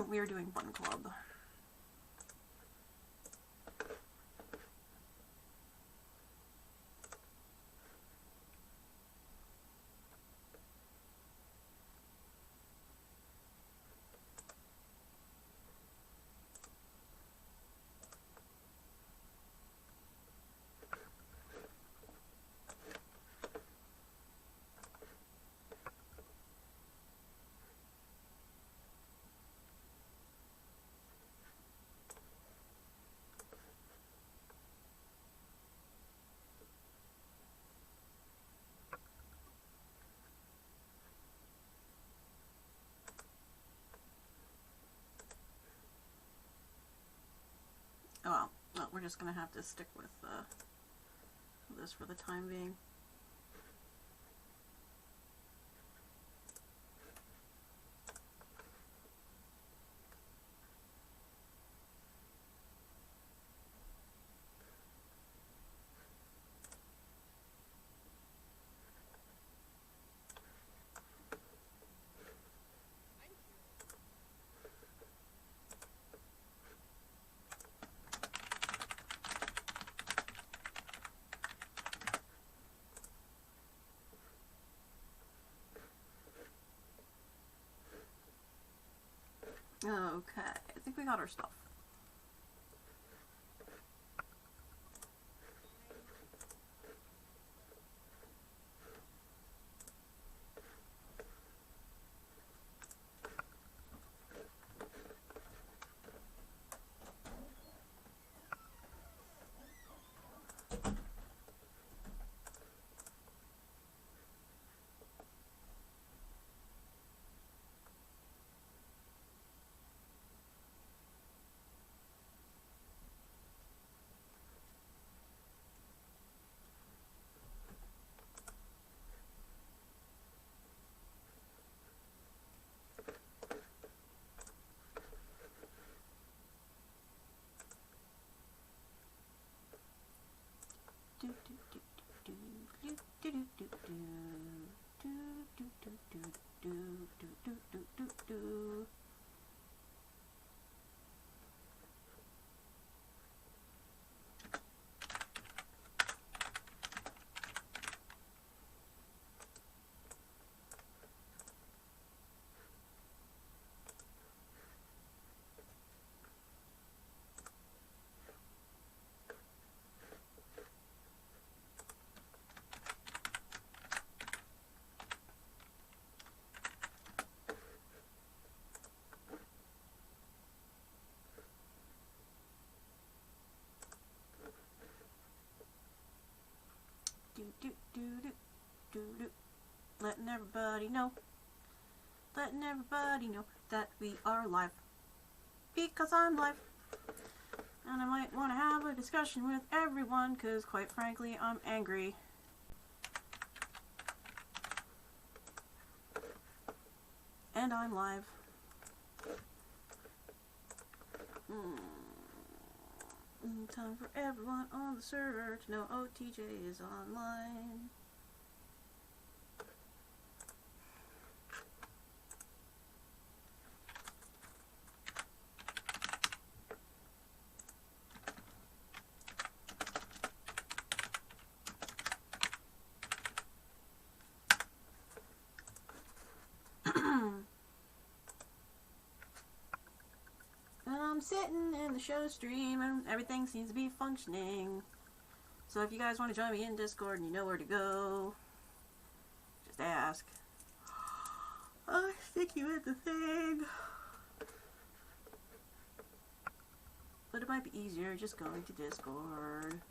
We are doing Fun Club. Oh well, we're just gonna have to stick with this for the time being. Okay, I think we got our stuff. Letting everybody know that we are live, because I'm live, and I might want to have a discussion with everyone, because quite frankly I'm angry. And I'm live. Time for everyone on the server to know OTJ is online. I'm sitting in the show stream and everything seems to be functioning. So if you guys want to join me in Discord and you know where to go, just ask. I'll stick you in the thing. But it might be easier just going to Discord.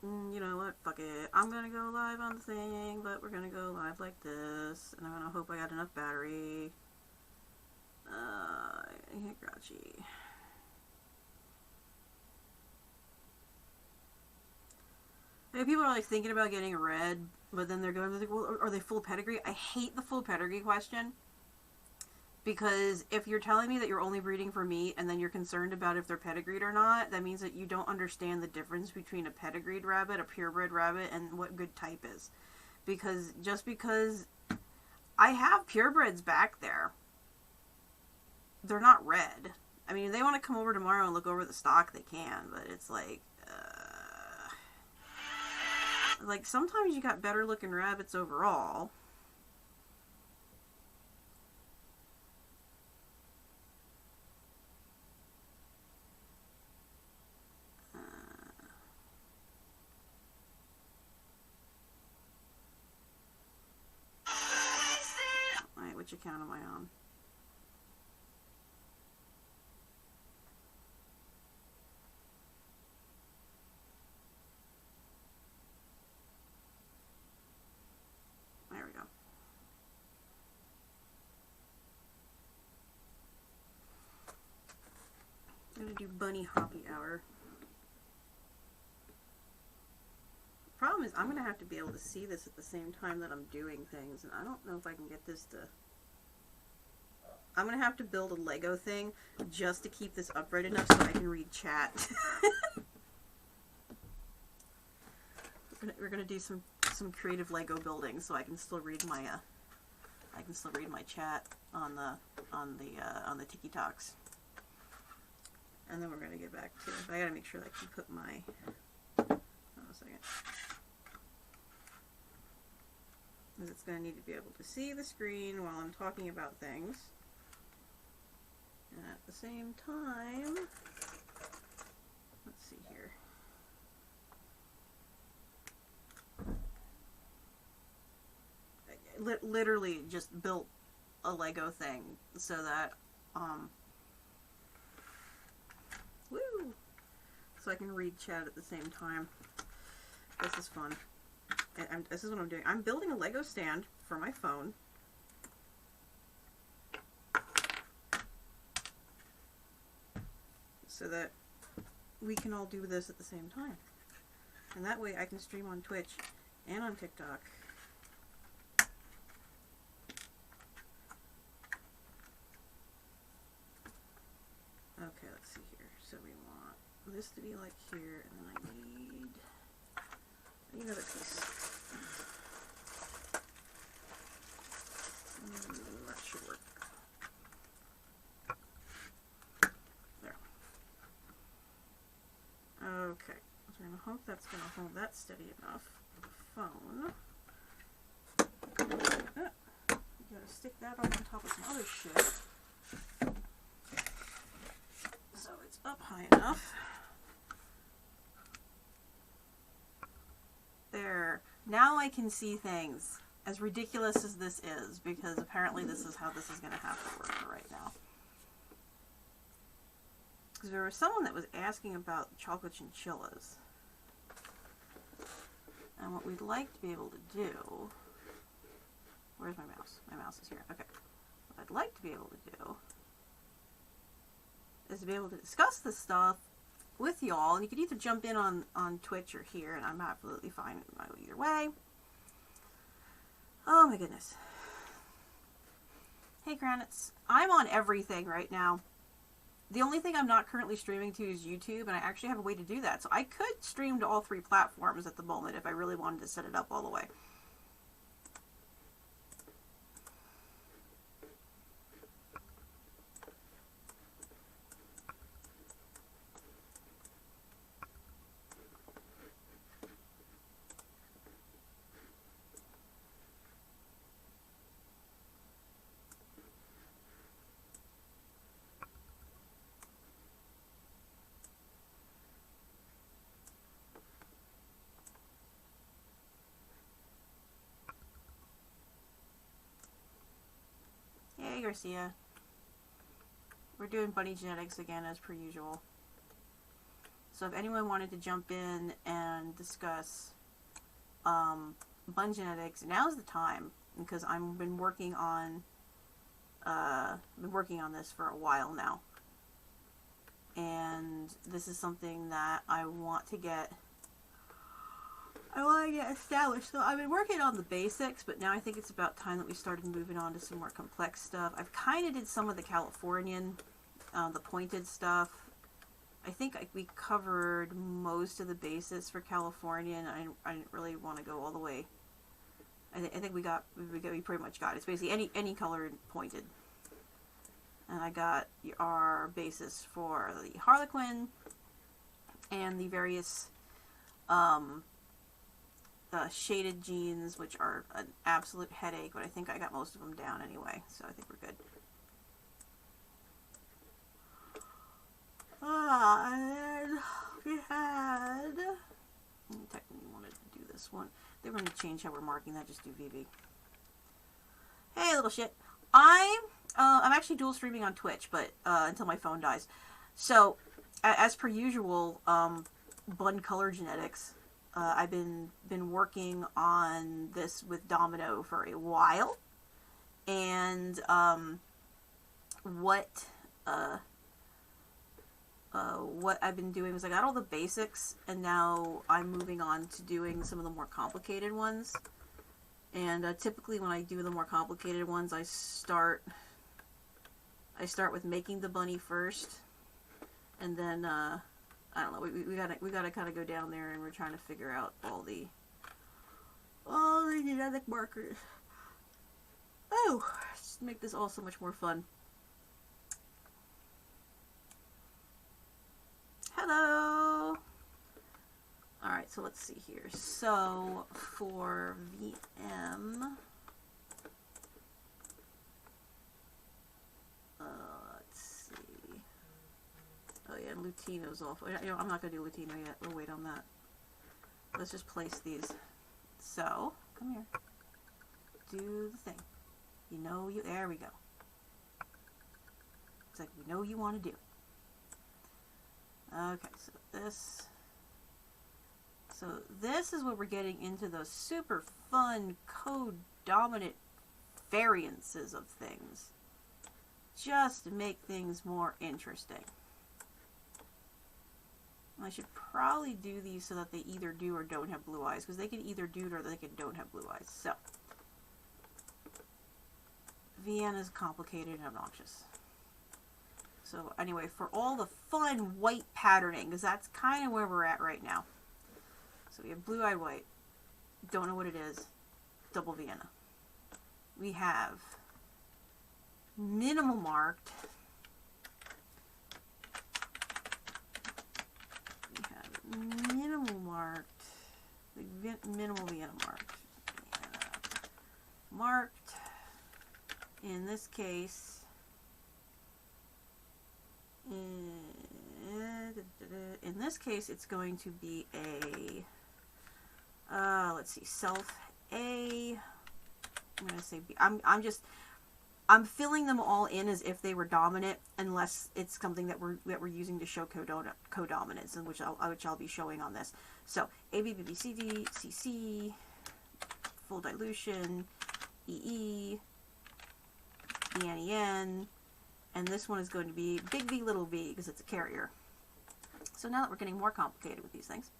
You know what? Fuck it. I'm gonna go live on the thing, but we're gonna go live like this, and I'm gonna hope I got enough battery. Grouchy. Maybe people are like thinking about getting a red, but then they're going like, well, are they full pedigree? I hate the full pedigree question Because if you're telling me that you're only breeding for meat and then you're concerned about if they're pedigreed or not, that means that you don't understand the difference between a pedigreed rabbit, a purebred rabbit, and what good type is. Because just because I have purebreds back there, they're not red. I mean, if they want to come over tomorrow and look over the stock, they can, but it's like sometimes you got better looking rabbits overall. Wait, which account am I on? There we go. I'm gonna do bunny hoppy hour. Problem is, I'm going to have to be able to see this at the same time that I'm doing things, and I don't know if I can get this to... I'm going to have to build a Lego thing just to keep this upright enough so I can read chat. We're going to do some creative Lego building so I can still read my chat on the Tiki Talks. And then we're going to get back to... I got to make sure that I can put my... Hold on a second. Because it's going to need to be able to see the screen while I'm talking about things. And at the same time, let's see here. I literally just built a Lego thing so that, woo! So I can read chat at the same time. This is fun. This is what I'm doing. I'm building a Lego stand for my phone. So that we can all do this at the same time. And that way I can stream on Twitch and on TikTok. Okay, let's see here. So we want this to be like here, and then I need another piece. That should work. There. Okay. So we're going to hope that's going to hold that steady enough for the phone. You got to stick that on top of some other shit. So it's up high enough. There. Now I can see things. As ridiculous as this is, because apparently this is how this is going to have to work right now. Because there was someone that was asking about chocolate chinchillas. And what we'd like to be able to do... Where's my mouse? My mouse is here. Okay. What I'd like to be able to do is to be able to discuss this stuff with y'all. And you could either jump in on Twitch or here, and I'm absolutely fine either way. Oh my goodness. Hey Granits. I'm on everything right now. The only thing I'm not currently streaming to is YouTube, and I actually have a way to do that. So I could stream to all 3 platforms at the moment if I really wanted to set it up all the way. Hey Garcia. We're doing bunny genetics again as per usual. So if anyone wanted to jump in and discuss bun genetics, now's the time, because I've been working on this for a while now. And this is something that I want to get I want to get established. So I've been working on the basics, but now I think it's about time that we started moving on to some more complex stuff. I've kind of did some of the Californian, the pointed stuff. I think we covered most of the bases for Californian. I didn't really want to go all the way. I think we pretty much got it. It's basically any color pointed. And I got our basis for the Harlequin and the various shaded jeans, which are an absolute headache, but I think I got most of them down anyway, so I think we're good. And then we had... I technically wanted to do this one. They're going to change how we're marking that, just do VV. Hey, little shit. I'm actually dual streaming on Twitch, but until my phone dies. So, as per usual, Bun Color Genetics. I've been working on this with Domino for a while, and what I've been doing is I got all the basics, and now I'm moving on to doing some of the more complicated ones. And typically, when I do the more complicated ones, I start with making the bunny first, and then I don't know. We gotta kind of go down there, and we're trying to figure out all the genetic markers. Oh, just make this all so much more fun. Hello. All right, so let's see here. So for VM, let's see. Oh yeah, Lutino's off. You know, I'm not gonna do Lutino yet. We'll wait on that. Let's just place these. So come here. Do the thing. You know you. There we go. It's like we know you want to do. Okay, so this is where we're getting into those super fun code-dominant variances of things. Just to make things more interesting. I should probably do these so that they either do or don't have blue eyes, because they can either do it or they can don't have blue eyes. So, Vienna's complicated and obnoxious. So anyway, for all the fun white patterning, because that's kind of where we're at right now. So we have blue-eyed white. Don't know what it is. Double Vienna. We have minimal marked. We have minimal marked. Minimal Vienna marked. Marked. In this case... In this case, it's going to be a, let's see, self A. I'm going to say B. I'm filling them all in as if they were dominant, unless it's something that we're using to show codominance, and which I'll be showing on this. So A, B, B, B, C, D, C, C, full dilution, E, E, E, N, E, N. And this one is going to be big V, little v, because it's a carrier. So now that we're getting more complicated with these things.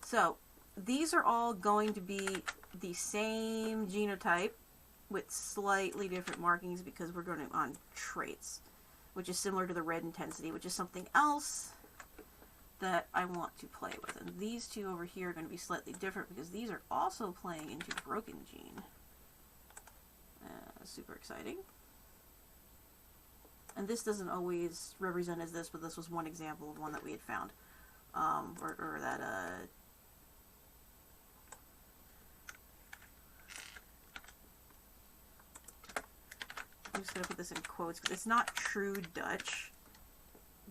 So these are all going to be the same genotype with slightly different markings, because we're going on traits, which is similar to the red intensity, which is something else that I want to play with. And these two over here are going to be slightly different, because these are also playing into broken gene. Super exciting. And this doesn't always represent as this, but this was one example of one that we had found. Or that, I'm just going to put this in quotes, because it's not true Dutch,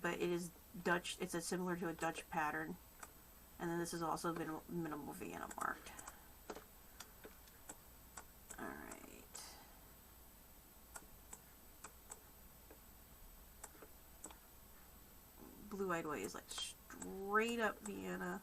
but it is Dutch. It's similar to a Dutch pattern. And then this is also minimal Vienna marked. Blue-eyed white is like straight up Vienna.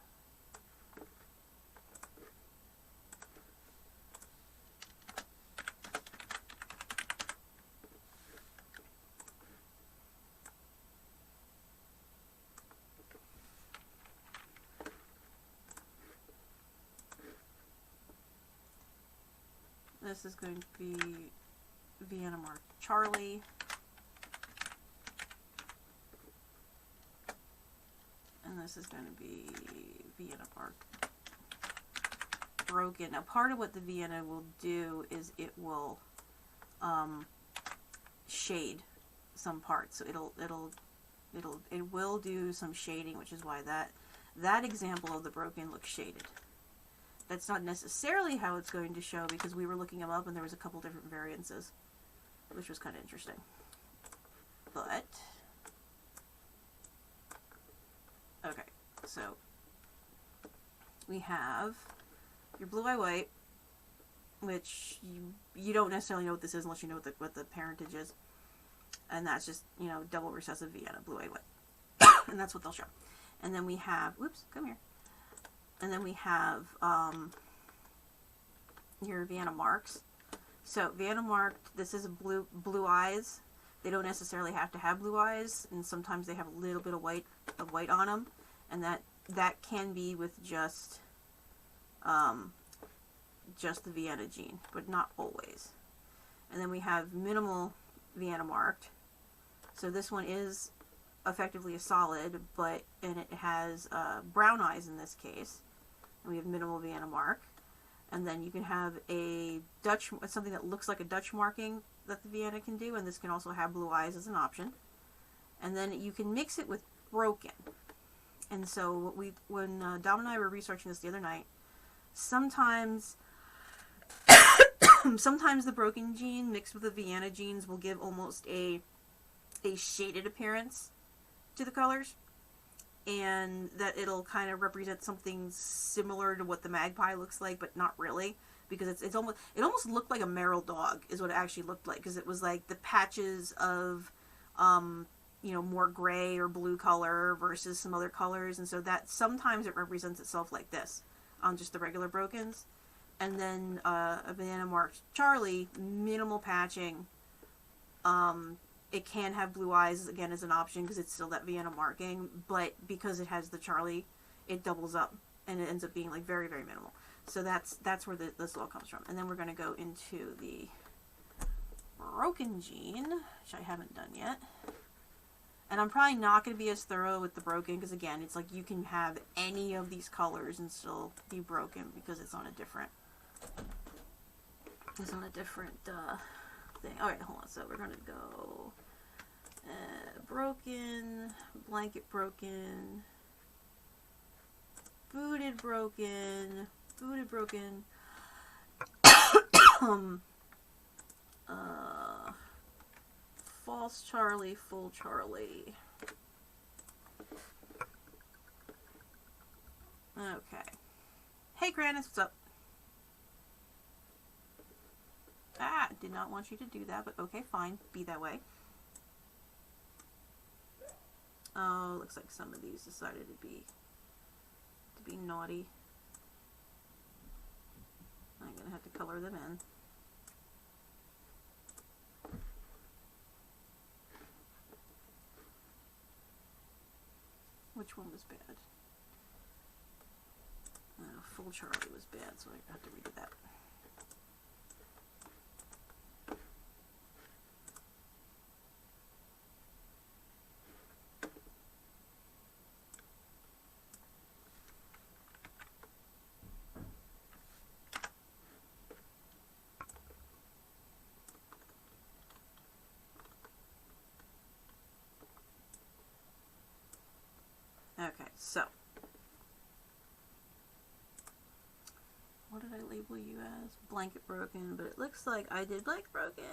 this is going to be Vienna Mark Charlie. And this is going to be Vienna Mark Broken. Now, part of what the Vienna will do is it will shade some parts. So it will do some shading, which is why that example of the Broken looks shaded. That's not necessarily how it's going to show, because we were looking them up and there was a couple different variances, which was kind of interesting. But okay, so we have your Blue-Eye White, which you don't necessarily know what this is unless you know what the parentage is, and that's just, you know, double recessive Vienna Blue-Eye White, and that's what they'll show. And then we have, whoops, come here. And then we have your Vienna Marks. So Vienna Marked, this is a blue eyes. They don't necessarily have to have blue eyes, and sometimes they have a little bit of white on them, and that can be with just the Vienna gene, but not always. And then we have minimal Vienna Marked. So this one is effectively a solid, and it has brown eyes in this case. And we have minimal Vienna Mark. And then you can have a Dutch, something that looks like a Dutch marking that the Vienna can do, and this can also have blue eyes as an option. And then you can mix it with Broken. And so when Dom and I were researching this the other night, sometimes sometimes the Broken gene mixed with the Vienna genes will give almost a shaded appearance to the colors, and that it'll kind of represent something similar to what the magpie looks like, but not really, because it almost looked like a Merrill dog is what it actually looked like, because it was like the patches of you know, more gray or blue color versus some other colors, and so that sometimes it represents itself like this on just the regular Brokens. And then a Vienna Marked Charlie, minimal patching. It can have blue eyes, again, as an option, because it's still that Vienna marking, but because it has the Charlie, it doubles up, and it ends up being, like, very, very minimal. So that's where this all comes from. And then we're going to go into the Broken gene, which I haven't done yet. And I'm probably not going to be as thorough with the Broken, because, again, it's like you can have any of these colors and still be Broken, because it's on a different thing. Alright, hold on. So we're going to go Broken, Blanket Broken, Booted Broken, False Charlie, Full Charlie. Okay. Hey, Kranis, what's up? Ah, did not want you to do that, but okay, fine. Be that way. Oh, looks like some of these decided to be naughty. I'm gonna have to color them in. Which one was bad? Full Charlie was bad, so I have to redo that. Okay, so what did I label you as? Blanket Broken, but it looks like I did Blanket Broken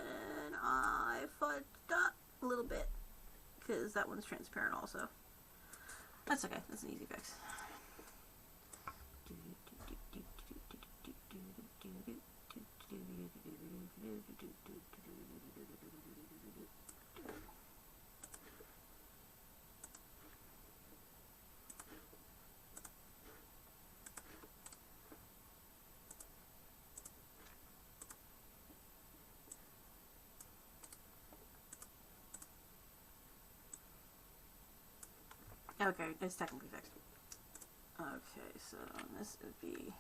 and I fudged up a little bit, because that one's transparent also. That's okay, that's an easy fix. Okay, it's technically fixed. Okay, so this would be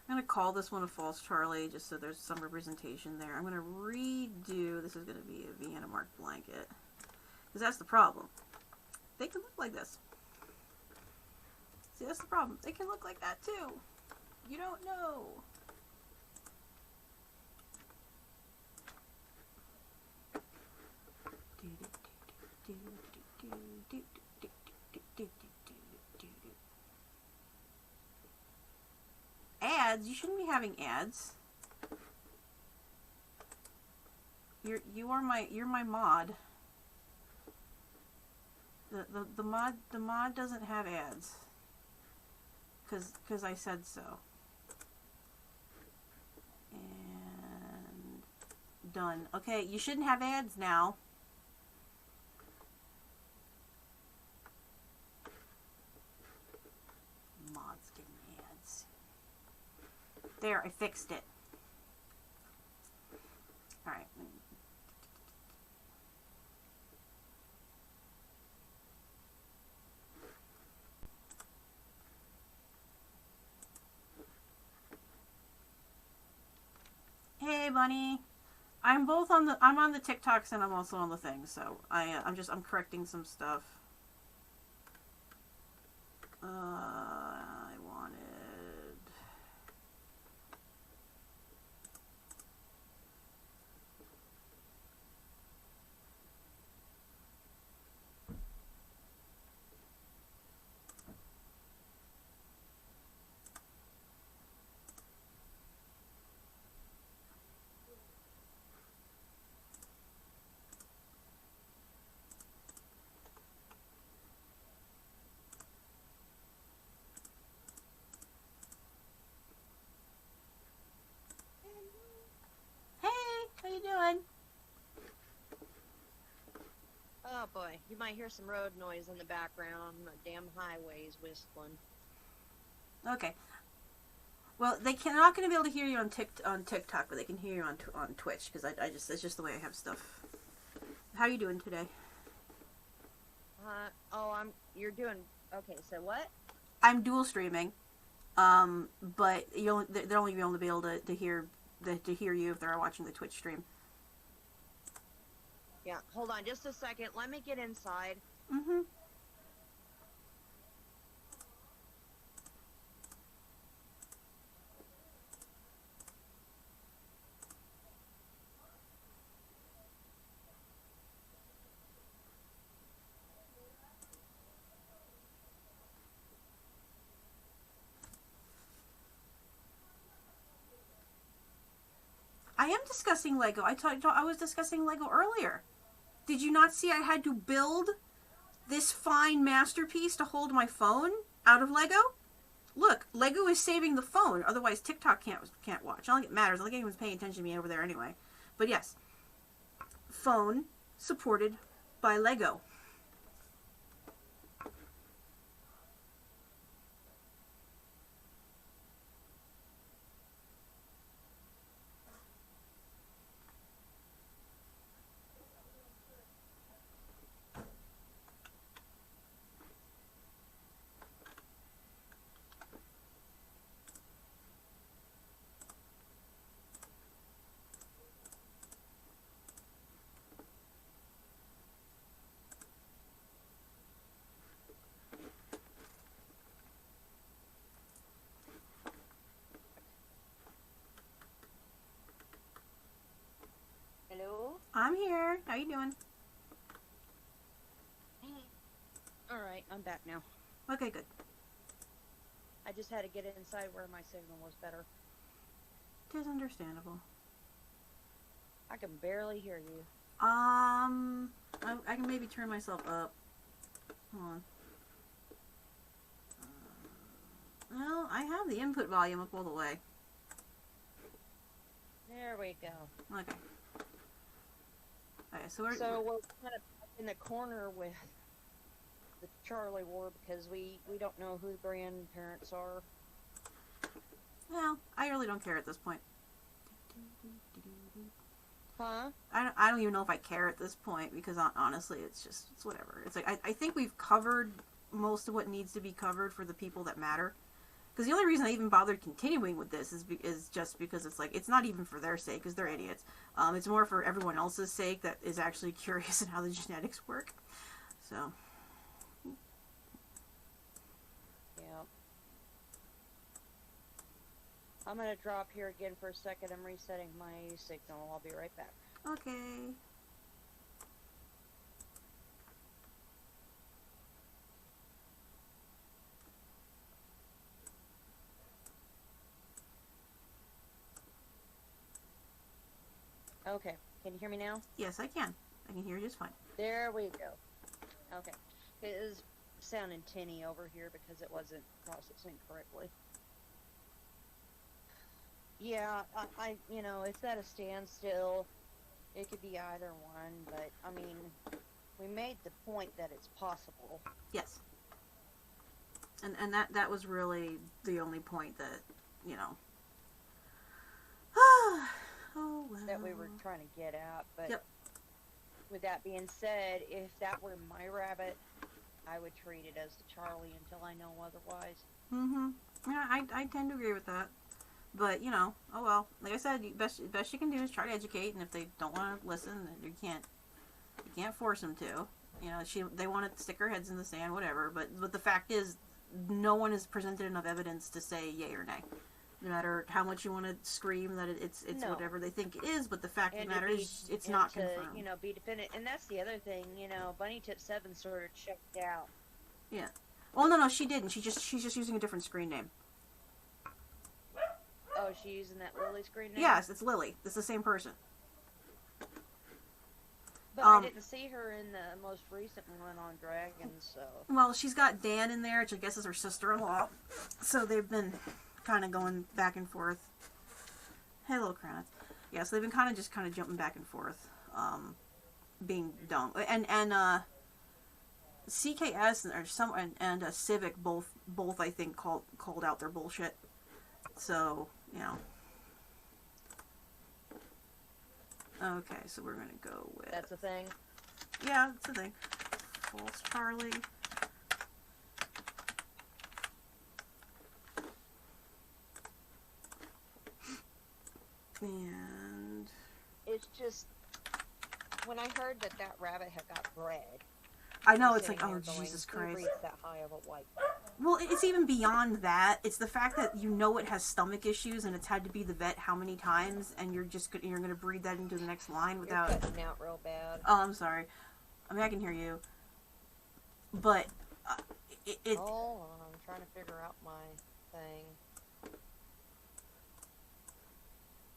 I'm going to call this one a false Charlie, just so there's some representation there. I'm going to redo, this is going to be a Vienna mark blanket. Because that's the problem. They can look like this. See, that's the problem. They can look like that too. You don't know. Ads? You shouldn't be having ads. You're my mod. The mod doesn't have ads. Cause I said so. And done. Okay, you shouldn't have ads now. Mod's getting ads. There, I fixed it. Alright. Hey, bunny. I'm on the TikToks and I'm also on the thing, so I'm correcting some stuff. I wanted. How you doing? Oh boy, you might hear some road noise in the background. The damn highway's whistling. Okay. Well, they're not going to be able to hear you on TikTok, but they can hear you on Twitch because it's just the way I have stuff. How are you doing today? You're doing okay. So what? I'm dual streaming, but they're only going to be able to hear you if they're watching the Twitch stream. Yeah, hold on just a second. Let me get inside. Mm-hmm. I am discussing Lego. I was discussing Lego earlier. Did you not see I had to build this fine masterpiece to hold my phone out of Lego? Look, Lego is saving the phone. Otherwise, TikTok can't watch. I don't think it matters. I don't think anyone's paying attention to me over there anyway. But yes, phone supported by Lego. Hello? I'm here. How you doing? Alright, I'm back now. Okay, good. I just had to get inside where my signal was better. It is understandable. I can barely hear you. I can maybe turn myself up. Hold on. Well, I have the input volume up all the way. There we go. Okay. Okay, so we're kind of in the corner with the Charlie War because we don't know who the grandparents are. well, I really don't care at this point. Huh? I don't even know if I care at this point because honestly, it's whatever. It's like I think we've covered most of what needs to be covered for the people that matter. Because the only reason I even bothered continuing with this is just because it's like, it's not even for their sake, because they're idiots. It's more for everyone else's sake that is actually curious in how the genetics work. So. Yeah. I'm going to drop here again for a second. I'm resetting my signal. I'll be right back. Okay. Okay, can you hear me now? Yes, I can. I can hear you just fine. There we go. Okay. It is sounding tinny over here because it wasn't processing correctly. Yeah, I you know, it's at a standstill. It could be either one, but, I mean, we made the point that it's possible. Yes. And that was really the only point that, you know. Oh, well. That we were trying to get at, but yep. With that being said, if that were my rabbit, I would treat it as the Charlie until I know otherwise. Mm-hmm. Yeah, I tend to agree with that. But, you know, oh well. Like I said, best you can do is try to educate, and if they don't want to listen, then you can't force them to. You know, they want to stick their heads in the sand, whatever. But the fact is, no one has presented enough evidence to say yay or nay. No matter how much you want to scream that it's no. Whatever they think it is, but the fact of the matter is, it's not confirmed. You know, be defended, and that's the other thing. You know, Bunny Tip 7 sort of checked out. Yeah. Well, no, she didn't. She's just using a different screen name. Oh, is she using that Lily screen name? Yes, it's Lily. It's the same person. But I didn't see her in the most recent one on Dragons, so... Well, she's got Dan in there, which I guess is her sister-in-law. So they've been kind of going back and forth. Hey, little Kranitz. Yeah, so they've been kind of jumping back and forth. Being dumb. And CKS and Civic both I think called out their bullshit. So, you know. Okay, so we're gonna go with... That's a thing? Yeah, that's a thing. False Charlie. And... It's just... When I heard that rabbit had got bred... I know, it's like, oh, Jesus Christ. Who breeds that high of a white? Well, it's even beyond that. It's the fact that you know it has stomach issues and it's had to be the vet how many times, and you're going to breed that into the next line without... You're cutting out real bad. Oh, I'm sorry. I mean, I can hear you. But, Hold on, I'm trying to figure out my thing.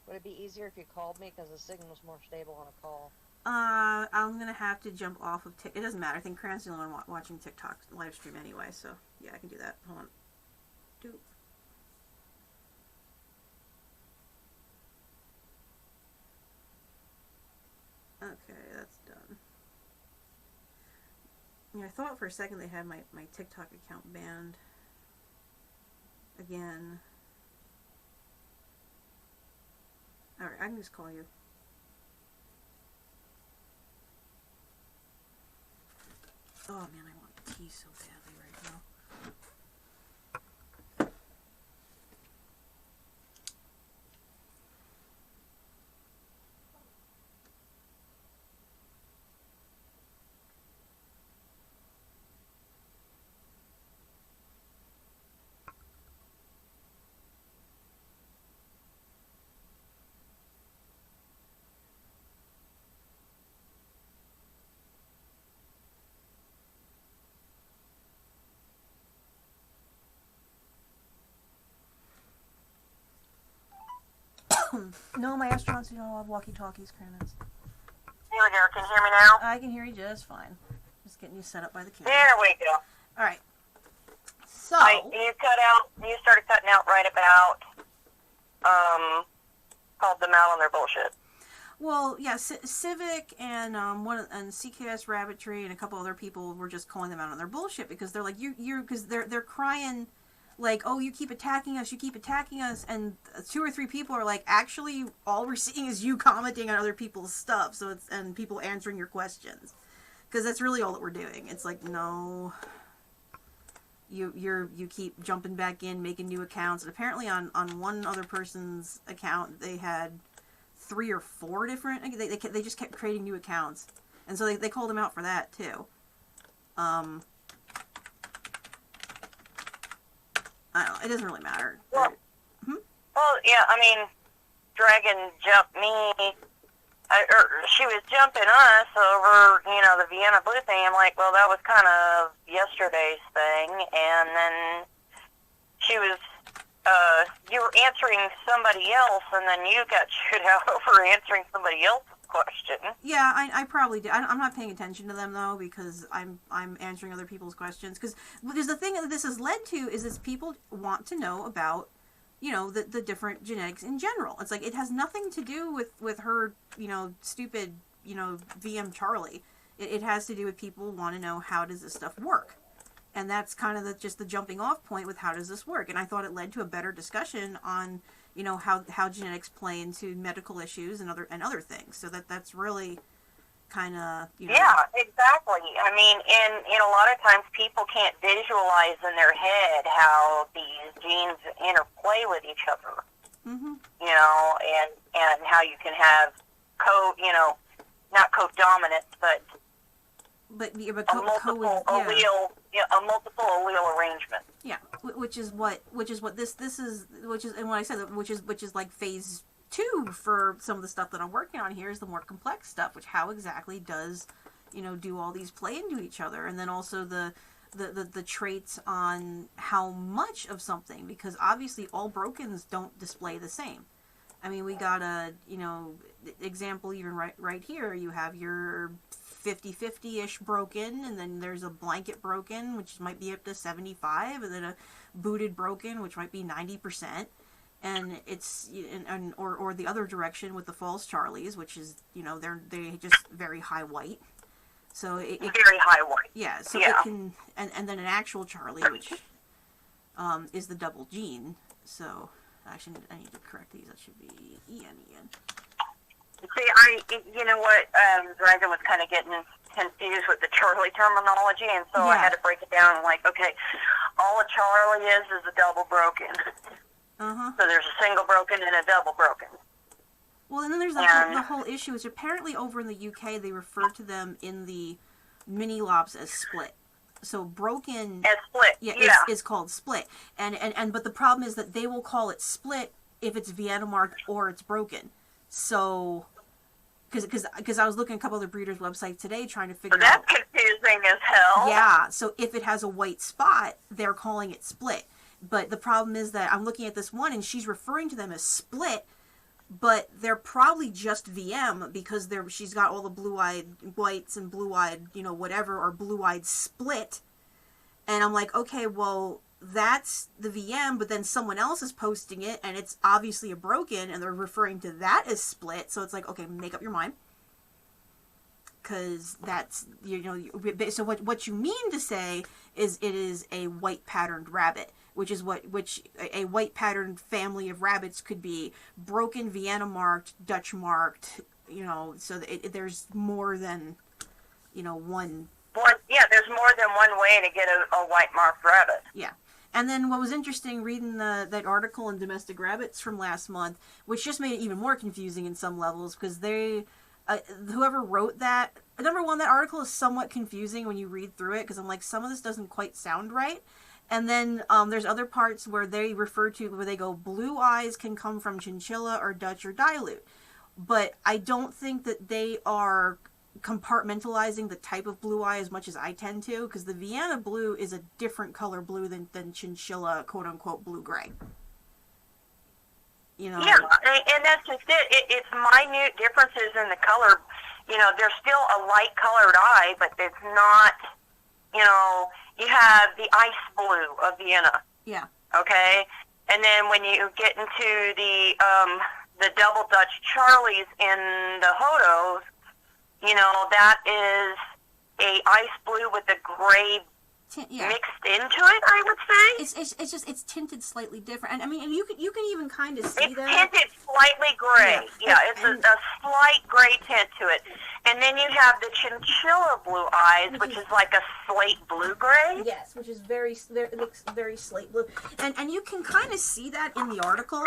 Would it be easier if you called me, because the signal's more stable on a call? I'm going to have to jump off of TikTok. It doesn't matter. I think Cran's the only one watching TikTok live stream anyway, so yeah, I can do that. Hold on. Doop. Okay, that's done. Yeah, I thought for a second they had my TikTok account banned. Again. Alright, I can just call you. Oh man, I want tea so badly right now. No, my astronauts don't have walkie-talkies, Kranitz. Here we go. Can you hear me now? I can hear you just fine. Just getting you set up by the camera. There we go. Alright. So... You started cutting out right about, called them out on their bullshit. Well, yeah, Civic and and CKS Rabbitry and a couple other people were just calling them out on their bullshit because they're like, because they're crying... Like, oh, you keep attacking us, and 2 or 3 people are like, actually, all we're seeing is you commenting on other people's stuff, so and people answering your questions. Because that's really all that we're doing. It's like, no. you keep jumping back in, making new accounts. And apparently on one other person's account, they had 3 or 4 different. They just kept creating new accounts, and so they called him out for that too. I don't know. It doesn't really matter. Well, yeah. I mean, Dragon jumped me. She was jumping us over, the Vienna Blue thing. I'm like, well, that was kind of yesterday's thing. And then she was, you were answering somebody else, and then you got chewed out over answering somebody else's question. Yeah, I probably did. I'm not paying attention to them, though, because I'm answering other people's questions. Because the thing that this has led to is people want to know about, the different genetics in general. It's like, it has nothing to do with her, stupid, VM Charlie. It has to do with people want to know, how does this stuff work? And that's kind of just the jumping off point with how does this work. And I thought it led to a better discussion on, how genetics play into medical issues and other things. So that's really kind of, Yeah, exactly. I mean, and a lot of times people can't visualize in their head how these genes interplay with each other. Mm-hmm. And how you can have not co-dominance, but a multiple allele arrangement. Yeah, which is what this is, and what I said, which is like phase 2 for some of the stuff that I'm working on here, is the more complex stuff, which how exactly does, do all these play into each other, and then also the traits on how much of something, because obviously all brokens don't display the same. I mean, we got a, example even right here. You have your 50-50-ish broken, and then there's a blanket broken, which might be up to 75, and then a booted broken, which might be 90%. And it's, or the other direction with the false Charlies, which is, they just very high white. So it very high white. Yeah, so yeah. It can, and then an actual Charlie, which is the double gene. So actually, I need to correct these. That should be EN. See, Dragon was kind of getting confused with the Charlie terminology, and so I had to break it down. Like, okay, all a Charlie is a double broken. Uh-huh. So there's a single broken and a double broken. Well, and then there's the whole issue is apparently over in the UK they refer to them in the mini lops as split. So broken as split, is called split, and but the problem is that they will call it split if it's Vienna marked or it's broken. So, because I was looking at a couple other breeders' websites today trying to figure out. That's confusing as hell. Yeah. So if it has a white spot, they're calling it split. But the problem is that I'm looking at this one, and she's referring to them as split, but they're probably just VM because she's got all the blue-eyed whites and blue-eyed, whatever, or blue-eyed split. And I'm like, okay, well, that's the VM, but then someone else is posting it, and it's obviously a broken, and they're referring to that as split. So it's like, okay, make up your mind. Because that's, so what you mean to say is it is a white patterned rabbit, which a white patterned family of rabbits could be broken, Vienna marked, Dutch marked, so there's more than, one. There's more than one way to get a white marked rabbit. Yeah. And then what was interesting reading that article in Domestic Rabbits from last month, which just made it even more confusing in some levels, because whoever wrote that, number one, that article is somewhat confusing when you read through it, because I'm like, some of this doesn't quite sound right. And then there's other parts where they refer to, where they go, blue eyes can come from Chinchilla or Dutch or Dilute. But I don't think that they are compartmentalizing the type of blue eye as much as I tend to, because the Vienna blue is a different color blue than Chinchilla, quote-unquote, blue-gray. Yeah, and that's just it. It's minute differences in the color. There's still a light-colored eye, but it's not, you have the ice blue of Vienna. Yeah. Okay? And then when you get into the double Dutch Charlies in the Hodos, that is a ice blue with a gray mixed into it, I would say. It's tinted slightly different. And I mean, and you can even kind of see it's that. It's tinted slightly gray. Yeah, it's a slight gray tint to it. And then you have the chinchilla blue eyes, which is like a slate blue-gray. Yes, which is it looks very slate blue. And you can kind of see that in the article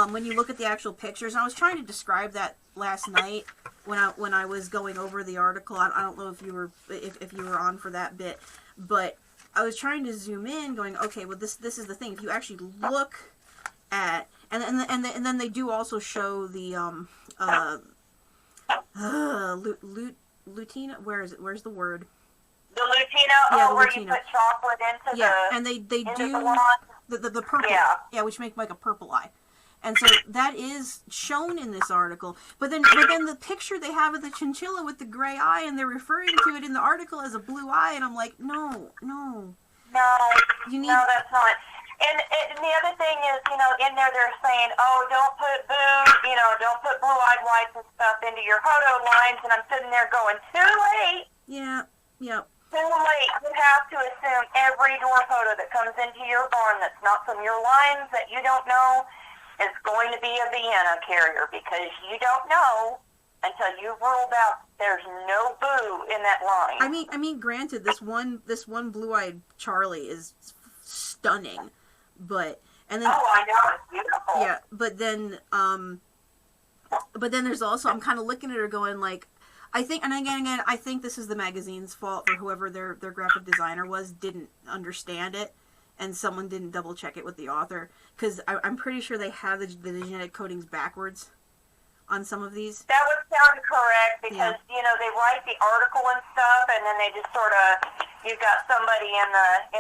when you look at the actual pictures. And I was trying to describe that last night when I was going over the article. I don't know if you were on for that bit, but I was trying to zoom in, going, okay, well this is the thing. If you actually look at and then they do also show the lutein. Where is it? Where's the word? The lutein, yeah, where lutein. you put chocolate into and they do the purple, which make like a purple eye, and so that is shown in this article. But then the picture they have of the chinchilla with the gray eye, and they're referring to it in the article as a blue eye, and I'm like, no, you need. No, that's not. And the other thing is, in there they're saying, oh, don't put blue-eyed whites and stuff into your photo lines, and I'm sitting there going, too late. Yeah, yep. Too late. You have to assume every door photo that comes into your barn that's not from your lines that you don't know is going to be a Vienna carrier, because you don't know until you've ruled out there's no boo in that line. I mean, granted, this one blue-eyed Charlie is stunning. But and then I know, it's beautiful. Yeah, but then there's also, I'm kind of looking at her going like, I think, and again, I think this is the magazine's fault, or whoever their graphic designer was didn't understand it, and someone didn't double check it with the author, because I'm pretty sure they have the genetic codings backwards on some of these. That would sound correct, because they write the article and stuff, and then they just sort of, you've got somebody in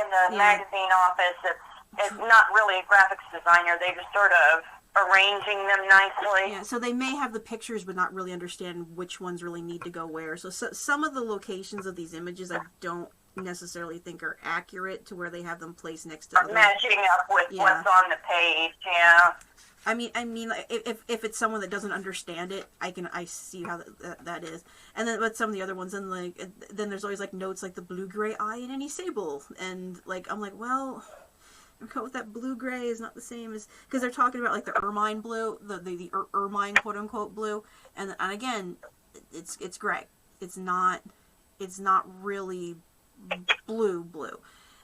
the magazine office that's it's not really a graphics designer. They just sort of arranging them nicely. Yeah, so they may have the pictures but not really understand which ones really need to go where. So some of the locations of these images I don't necessarily think are accurate to where they have them placed next to other. Matching up with what's on the page, yeah. I mean, if it's someone that doesn't understand it, I see how that is. And then, but some of the other ones, and then there's always like notes like the blue-gray eye in any sable, and like I'm like, well, with that blue-gray is not the same as, because they're talking about like the ermine blue, the ermine quote-unquote blue, and again, it's gray. It's not really blue.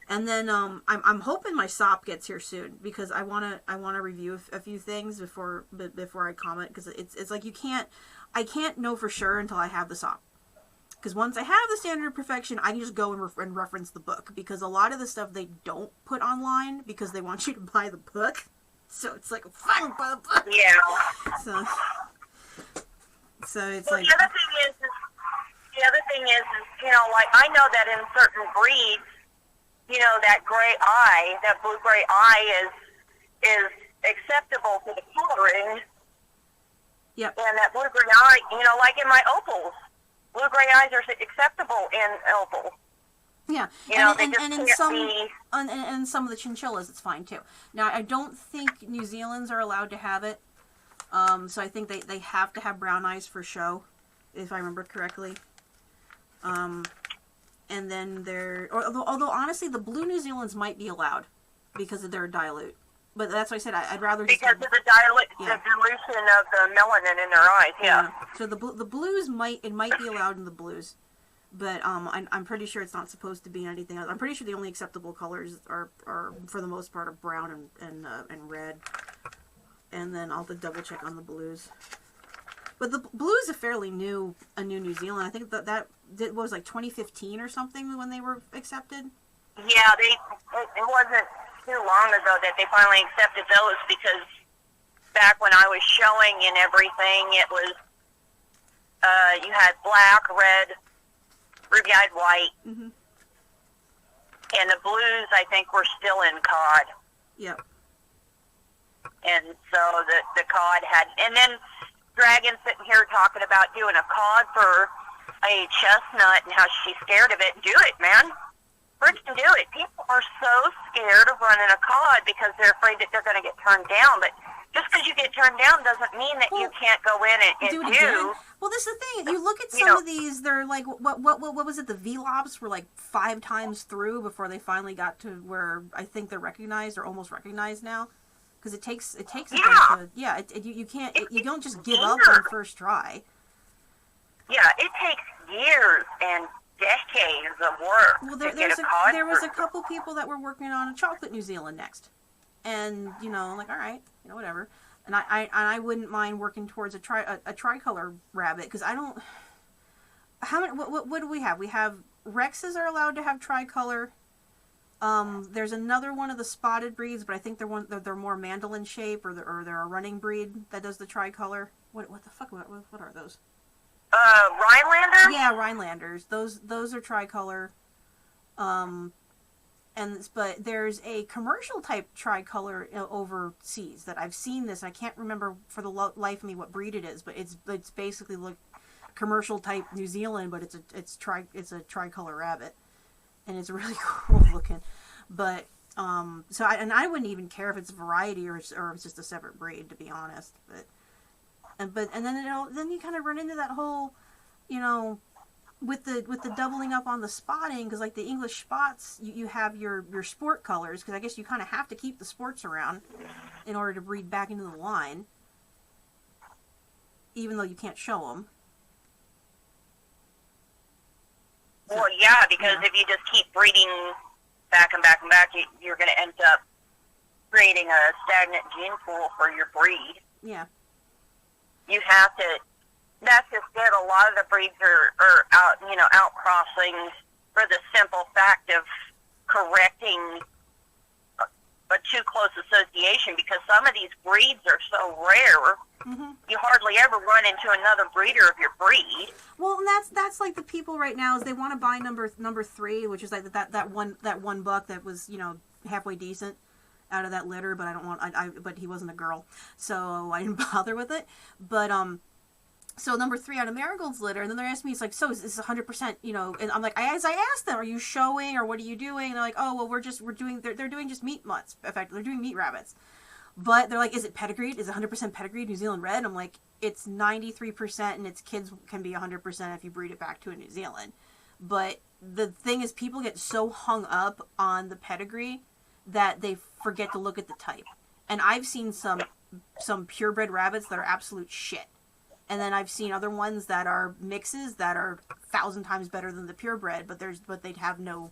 And then I'm hoping my SOP gets here soon, because I wanna review a few things before I comment, because it's like I can't know for sure until I have the SOP. Because once I have the standard of perfection, I can just go and reference the book. Because a lot of the stuff they don't put online because they want you to buy the book. So it's like, fine, buy the book. Yeah. So it's well, like. The other thing is, like I know that in certain breeds, that gray eye, that blue-gray eye is acceptable to the coloring. Yep. And that blue-gray eye, like in my opals. Blue-gray eyes are acceptable in opal. Yeah, and in some of the chinchillas, it's fine too. Now, I don't think New Zealand's are allowed to have it, so I think they have to have brown eyes for show, if I remember correctly. And then although honestly, the blue New Zealand's might be allowed because of their dilute. But that's why I said I'd rather just... Because of the dilution of the melanin in their eyes, yeah. So the blues might be allowed in the blues, but I'm pretty sure it's not supposed to be anything else. I'm pretty sure the only acceptable colors are for the most part, are brown and red. And then I'll have to double check on the blues. But the blue is a new New Zealand. I think that was like 2015 or something when they were accepted. Yeah, it wasn't too long ago that they finally accepted those, because back when I was showing and everything, it was you had black, red, ruby-eyed white, and the blues I think were still in cod. Yep. And so the cod had, and then Dragon's sitting here talking about doing a cod for a chestnut and how she's scared of it. Do it, man. Freaking do it. People are so scared of running a cod because they're afraid that they're going to get turned down. But just because you get turned down doesn't mean that you can't go in and do. Well, this is the thing. You look at some of these, they're like, what was it? The V-Lobs were like 5 times through before they finally got to where I think they're recognized or almost recognized now. Because it takes a bunch of, you can't, you don't just give up on first try. Yeah, it and decades of work Well, to get a cod. there was a couple people that were working on a chocolate New Zealand next. And, you know, I'm like, all right, you know, whatever. And I wouldn't mind working towards a tricolor rabbit, because I don't... How many... What do we have? We have... Rexes are allowed to have tricolor. There's another one of the spotted breeds, but I think they're more mandolin shape, or they're a running breed that does the tricolor. What the fuck? What are those? Rhinelanders? Yeah, Rhinelanders. Those are tricolor. But there's a commercial type tricolor overseas that I've seen this. And I can't remember for the life of me what breed it is, but it's basically like commercial type New Zealand, but it's a tricolor rabbit, and it's really cool looking. But I wouldn't even care if it's a variety or it's just a separate breed, to be honest. But then you kind of run into that whole, you know, with the doubling up on the spotting, because like the English spots, you have your sport colors, because I guess you kind of have to keep the sports around in order to breed back into the line, even though you can't show them. Well, yeah, because if you just keep breeding back and back and back, you're going to end up creating a stagnant gene pool for your breed. Yeah. You have to... That's just it. A lot of the breeds are out, you know, outcrossing for the simple fact of correcting a too close association, because some of these breeds are so rare, you hardly ever run into another breeder of your breed. Well, and that's like the people right now is they want to buy number 3, which is like that one buck that was, you know, halfway decent out of that litter, but but he wasn't a girl, so I didn't bother with it. But so number 3 out of Marigold's litter, and then they're asking me, it's like, so is this 100%, you know, and I'm like, as I asked them, are you showing, or what are you doing? And they're like, oh, well, they're doing just meat mutts, in fact, they're doing meat rabbits. But they're like, is it pedigreed? Is it 100% pedigreed New Zealand red? And I'm like, it's 93%, and its kids can be 100% if you breed it back to a New Zealand. But the thing is, people get so hung up on the pedigree that they forget to look at the type. And I've seen some purebred rabbits that are absolute shit. And then I've seen other ones that are mixes that are 1,000 times better than the purebred, but they'd have no,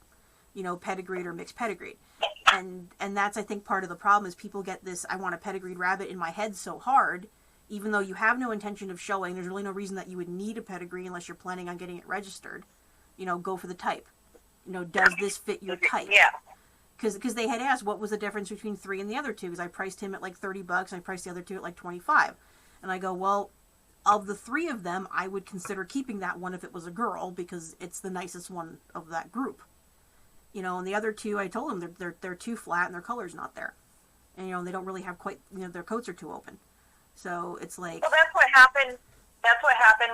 you know, pedigreed or mixed pedigreed. And that's, I think, part of the problem is people get this, I want a pedigreed rabbit in my head so hard, even though you have no intention of showing. There's really no reason that you would need a pedigree unless you're planning on getting it registered. You know, go for the type. You know, does this fit your type? Yeah. Because they had asked what was the difference between 3 and the other 2, because I priced him at like $30 and I priced the other 2 at like $25. And I go, well, of the 3 of them, I would consider keeping that one if it was a girl, because it's the nicest one of that group. You know, and the other 2, I told them they're too flat and their color's not there. And, you know, they don't really have quite, you know, their coats are too open. So it's like... Well, that's what happened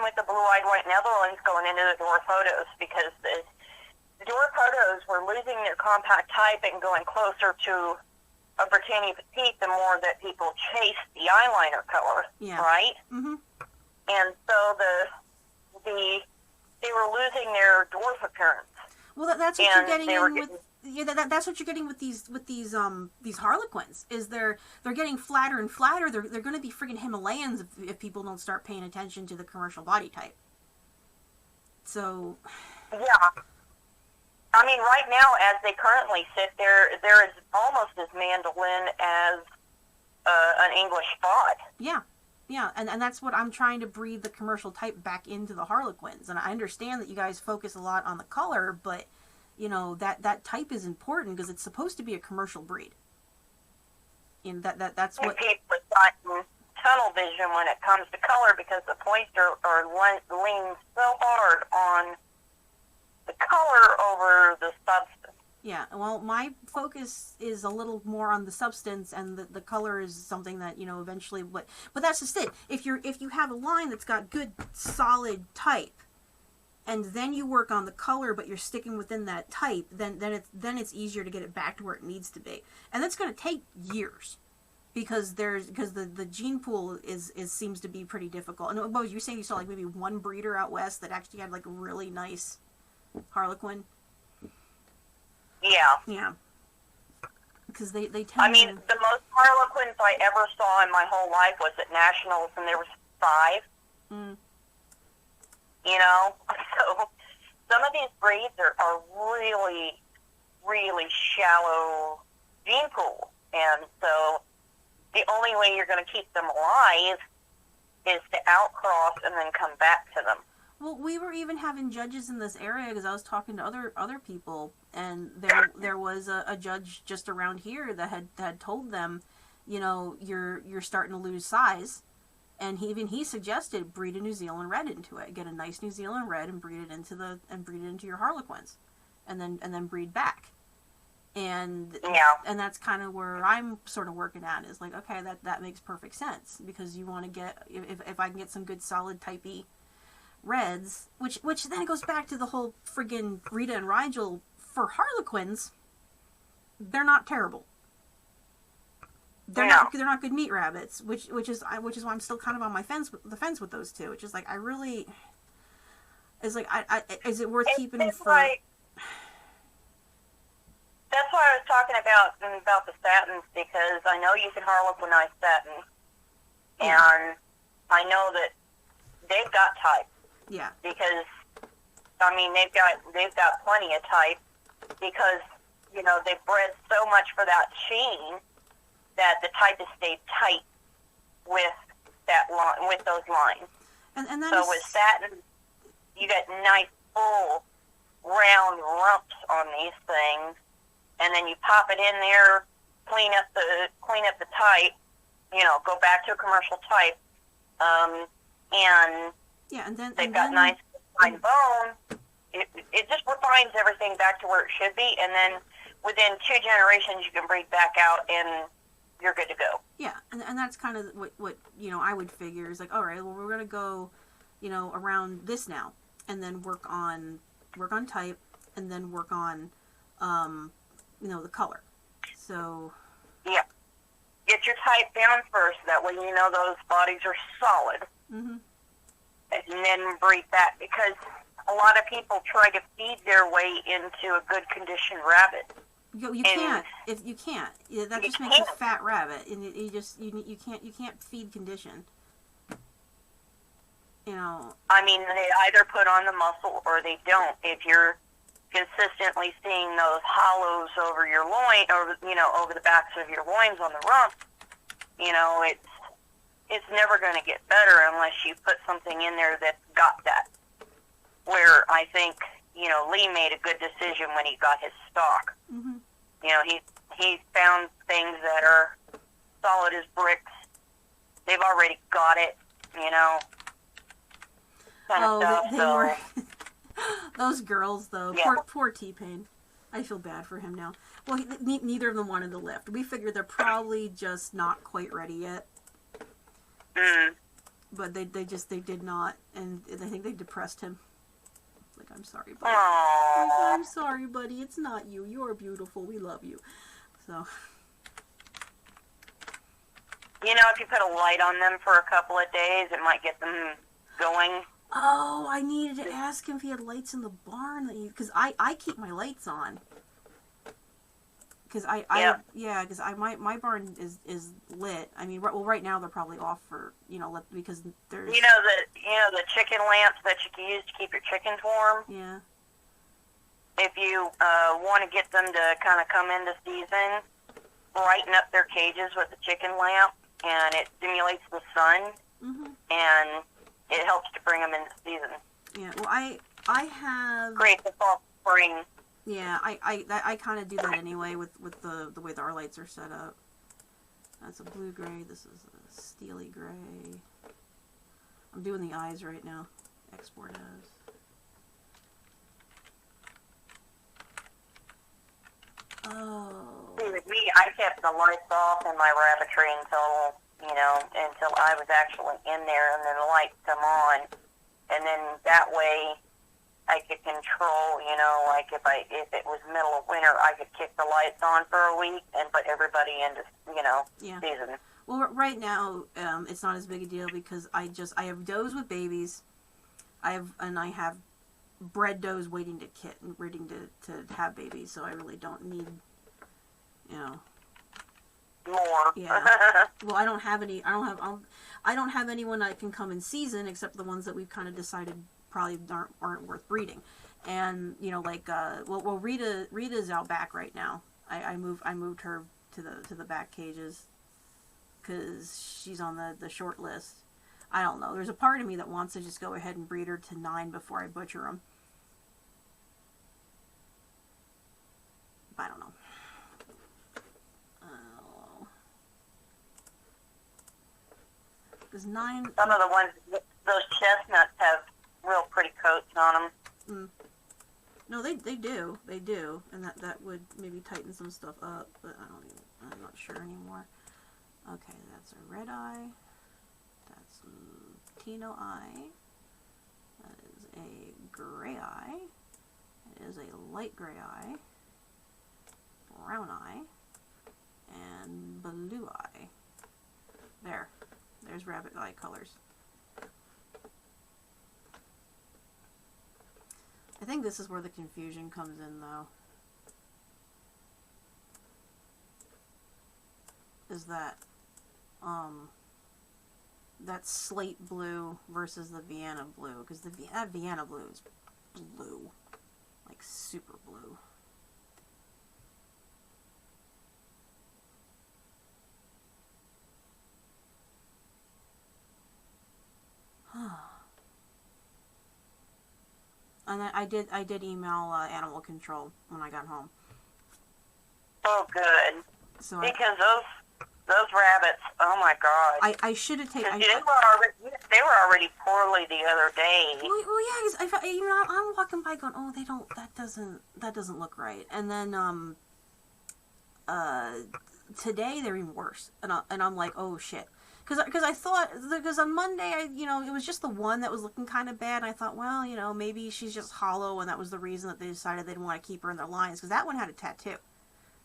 with the blue-eyed white Netherlands going into the door photos, because the door photos were losing their compact type and going closer to a Britannia Petite the more that people chased the eyeliner color, right? Mm-hmm. And so they were losing their dwarf appearance. Well, that's what you're getting in with. Yeah, that's what you're getting with these Harlequins. Is they're getting flatter and flatter. They're going to be friggin' Himalayans if people don't start paying attention to the commercial body type. So. Yeah. I mean, right now, as they currently sit, they're as almost as mandolin as an English spot. Yeah. Yeah, and that's what I'm trying to breed the commercial type back into the Harlequins. And I understand that you guys focus a lot on the color, but, you know, that type is important because it's supposed to be a commercial breed. And that's what... People have gotten tunnel vision when it comes to color because the points are leaned so hard on the color over the substance. Yeah, well, my focus is a little more on the substance, and the color is something that, you know, eventually... But that's just it. If you have a line that's got good, solid type, and then you work on the color, but you're sticking within that type, then it's easier to get it back to where it needs to be. And that's going to take years, because the gene pool seems to be pretty difficult. And what you were saying, you saw like maybe one breeder out west that actually had like a really nice Harlequin. Yeah. Yeah. Because they tend I mean, the most Harlequins I ever saw in my whole life was at Nationals, and there was 5. Mm. You know? So, some of these breeds are really, really shallow gene pools. And so the only way you're going to keep them alive is to outcross and then come back to them. Well, we were even having judges in this area because I was talking to other people, and there was a judge just around here that had told them, you know, you're starting to lose size, and he suggested breed a New Zealand Red into it, get a nice New Zealand Red and breed it into your Harlequins, and then breed back. And that's kind of where I'm sort of working at, is like, okay, that makes perfect sense, because you want to get, if I can get some good solid type E Reds, which then goes back to the whole friggin' Rita and Rigel for Harlequins. They're not terrible. They're not good meat rabbits, which is why I'm still kind of on the fence with those two. It's just like, I really, it's like, is it worth keeping them for? Like, that's why I was talking about the statins, because I know you can Harlequinize statins, and I know that they've got type. Yeah. Because, I mean, they've got plenty of type, because, you know, they've bred so much for that sheen that the type has stayed tight with with those lines. And so with satin, you get nice full round lumps on these things, and then you pop it in there, clean up the type, you know, go back to a commercial type, and they've got nice fine bone. It just refines everything back to where it should be, and then within 2 generations you can breed back out and you're good to go. Yeah, and that's kind of what you know, I would figure is like, all right, well, we're gonna go, you know, around this now, and then work on type, and then work on you know, the color. So yeah, get your type down first. That way you know those bodies are solid. Mm-hmm. And then breed that, because a lot of people try to feed their way into a good condition rabbit. You can't. If you can't, that just makes a fat rabbit, and you can't feed condition. You know. I mean, they either put on the muscle or they don't. If you're consistently seeing those hollows over your loin, or you know, over the backs of your loins on the rump, you know, it's never going to get better unless you put something in there that's got that. Where I think, you know, Lee made a good decision when he got his stock. Mm-hmm. You know, he found things that are solid as bricks. They've already got it, you know. Kind of stuff, they were those girls though. Yeah. Poor T-Pain. I feel bad for him now. Well, neither of them wanted to lift. We figured they're probably just not quite ready yet. Mm. But they did not, and I think they depressed him. Like, I'm sorry, buddy. Aww. I'm sorry, buddy. It's not you. You're beautiful. We love you. So. You know, if you put a light on them for a couple of days, it might get them going. Oh, I needed to ask him if he had lights in the barn. Because I keep my lights on. Because my barn is lit. I mean, right now they're probably off for, you know, because there's... You know the chicken lamps that you can use to keep your chickens warm? Yeah. If you want to get them to kind of come into season, brighten up their cages with the chicken lamp, and it stimulates the sun, mm-hmm. and it helps to bring them into season. Yeah, well, I have... Great, the fall, spring. Yeah, I kind of do that anyway with the way our lights are set up. That's a blue gray. This is a steely gray. I'm doing the eyes right now. Export as. Oh. See, with me, I kept the lights off in my rabbitry until I was actually in there, and then the lights come on, and then that way I could control, you know, like if it was middle of winter, I could kick the lights on for a week and put everybody into, you know, season. Well, right now, it's not as big a deal because I have does with babies. I have bred does waiting to have babies, so I really don't need, you know. More. Yeah. Well, I don't have anyone that can come in season except the ones that we've kind of decided probably aren't worth breeding. And, you know, like, well, Rita's out back right now. I moved her to the back cages because she's on the short list. I don't know. There's a part of me that wants to just go ahead and breed her to 9 before I butcher them. But I don't know. Because 9... Some of the ones, those chestnuts have real pretty coats on them. No, they do. They do. And that would maybe tighten some stuff up, but I'm not sure anymore. Okay, that's a red eye. That's Latino eye. That is a gray eye. It is a light gray eye. Brown eye. And blue eye. There's rabbit eye colors. I think this is where the confusion comes in, though. Is that, that slate blue versus the Vienna blue. Because that Vienna blue is blue. Like, super blue. And I did email animal control when I got home. Oh, good. So because those rabbits, oh my God. I should have taken. They were already poorly the other day. Well, yeah, because you know, I'm walking by going, oh, that doesn't look right. And then today they're even worse, and I'm like, oh shit. Because I thought, because on Monday, it was just the one that was looking kind of bad, and I thought, well, maybe she's just hollow, and that was the reason that they decided they didn't want to keep her in their lines, because that one had a tattoo.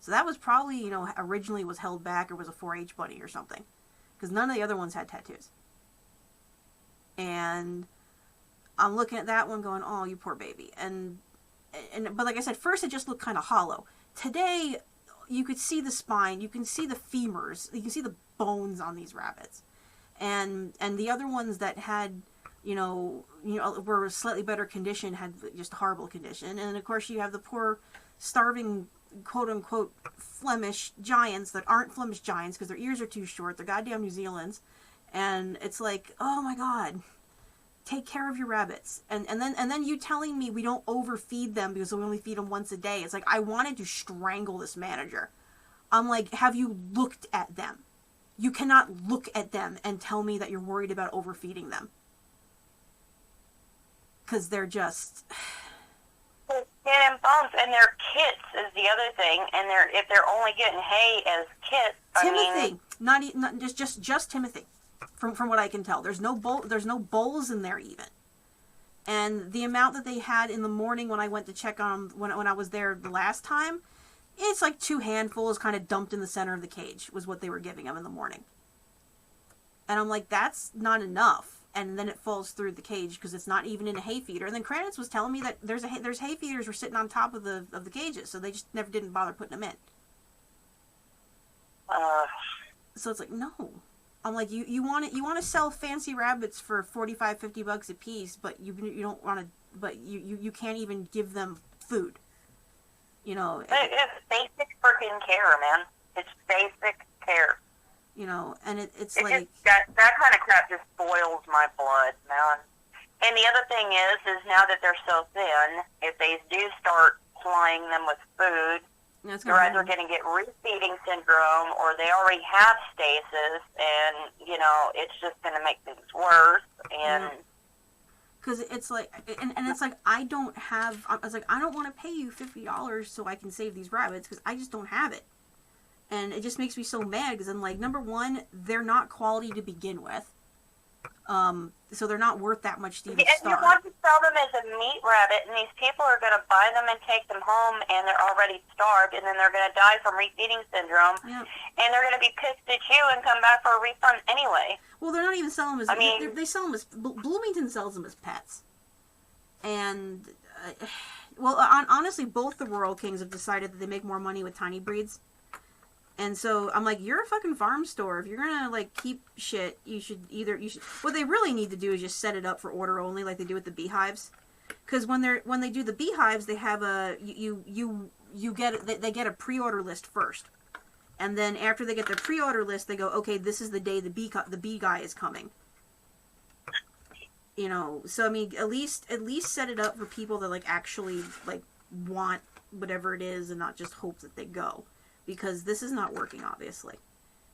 So that was probably, originally was held back or was a 4-H bunny or something. Because none of the other ones had tattoos. And I'm looking at that one going, oh, you poor baby. But like I said, first it just looked kind of hollow. Today, you could see the spine, you can see the femurs, you can see the bones on these rabbits. And the other ones that had, were slightly better condition had just horrible condition. And of course you have the poor starving quote-unquote Flemish giants that aren't Flemish giants because their ears are too short. They're goddamn New Zealand's. And it's like, oh my God, take care of your rabbits. And then you telling me we don't overfeed them because we only feed them once a day. It's like, I wanted to strangle this manager. I'm like, have you looked at them? You cannot look at them and tell me that you're worried about overfeeding them. Because they're just... Skin and bones, and they're kits is the other thing. And if they're only getting hay as kits, Timothy, not just Timothy, from what I can tell. There's no bowls in there even. And the amount that they had in the morning when I went to check on them, when I was there the last time, it's like 2 handfuls kind of dumped in the center of the cage was what they were giving them in the morning. And I'm like, that's not enough. And then it falls through the cage because it's not even in a hay feeder. And then Kranitz was telling me that there's hay feeders were sitting on top of the cages, so they just never didn't bother putting them in. So it's like, no. I'm like, you want to sell fancy rabbits for $45-50 a piece, but you don't want to, but you can't even give them food. It's basic freaking care, man. It's basic care. And it's like... that kind of crap just boils my blood, man. And the other thing is now that they're so thin, if they do start supplying them with food, they're either going to get refeeding syndrome or they already have stasis, and, it's just going to make things worse. And... Because it's like, and it's like, I don't want to pay you $50 so I can save these rabbits, because I just don't have it. And it just makes me so mad, because I'm like, number one, they're not quality to begin with. So they're not worth that much to even start. And you want to sell them as a meat rabbit, and these people are going to buy them and take them home, and they're already starved, and then they're going to die from refeeding syndrome, and they're going to be pissed at you and come back for a refund anyway. Well, they're not even selling them as... they sell them as... Bloomington sells them as pets. And... honestly, both the Royal Kings have decided that they make more money with tiny breeds. And so I'm like, you're a fucking farm store. If you're gonna like keep shit, you should. What they really need to do is just set it up for order only, like they do with the beehives. Because when they do the beehives, they have they get a pre-order list first, and then after they get their pre-order list, they go, okay, this is the day the bee guy is coming. You know, so I mean, at least set it up for people that like actually like want whatever it is and not just hope that they go, because this is not working, obviously.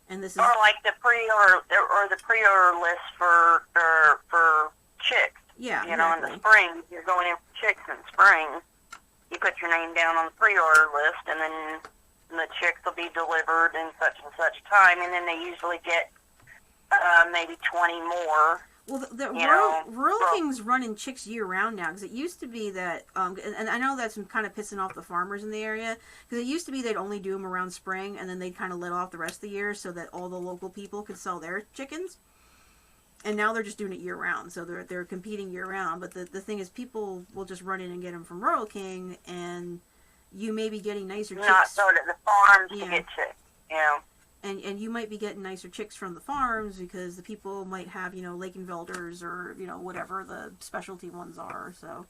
And this is, or like the pre-order list for chicks. Yeah, you know, exactly. in the spring, you're going in for chicks in spring. You put your name down on the pre-order list, and then the chicks will be delivered in such and such time, and then they usually get maybe 20 more. Well, the Rural Kings running chicks year-round now, because it used to be that, and I know that's kind of pissing off the farmers in the area, because it used to be they'd only do them around spring, and then they'd kind of let off the rest of the year so that all the local people could sell their chickens. And now they're just doing it year-round, so they're competing year-round. But the thing is, people will just run in and get them from Rural King, and you may be getting nicer chicks. Not go to the farms to get chicks, you know. And you might be getting nicer chicks from the farms because the people might have, you know, Lakenvelders or, you know, whatever the specialty ones are, so.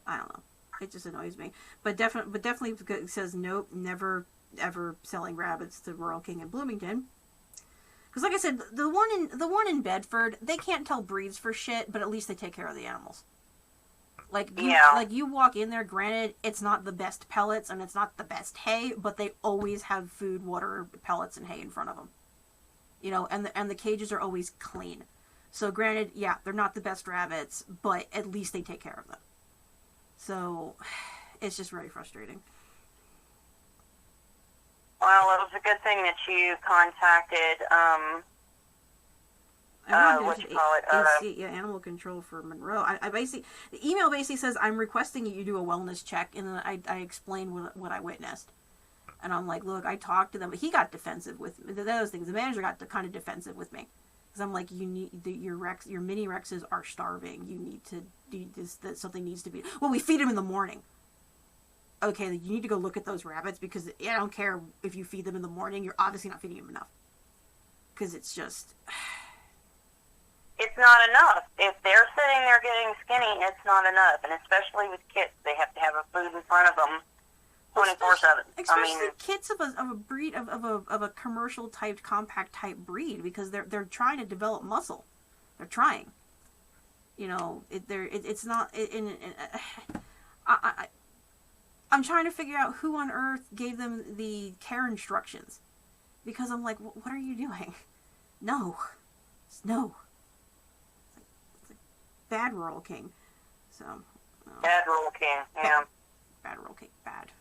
I don't know. It just annoys me. But definitely it says, nope, never, ever selling rabbits to Rural King in Bloomington. Because like I said, the one in Bedford, they can't tell breeds for shit, but at least they take care of the animals. Like you walk in there, granted, it's not the best pellets and it's not the best hay, but they always have food, water, pellets, and hay in front of them. You know, and the cages are always clean. So granted, yeah, they're not the best rabbits, but at least they take care of them. So it's just really frustrating. Well, it was a good thing that you contacted, Animal Control for Monroe. I basically, the email basically says, I'm requesting that you do a wellness check, and then I explained what I witnessed. And I'm like, look, I talked to them, but he got defensive with me. Those things, the manager got kind of defensive with me. Because I'm like, your mini Rexes are starving. You need to do this, that something needs to be, well, we feed them in the morning. Okay, you need to go look at those rabbits, because I don't care if you feed them in the morning, you're obviously not feeding them enough. Because it's just... It's not enough. If they're sitting there getting skinny, it's not enough. And especially with kits, they have to have a food in front of them 24/7. Especially kits of a breed, of a commercial type, compact type breed, because they're trying to develop muscle. They're trying. You know, it's not... I'm trying to figure out who on earth gave them the care instructions. Because I'm like, what are you doing? No. No. It's like bad Rural King. So. No. Bad Rural King, yeah. Bad Rural King, bad.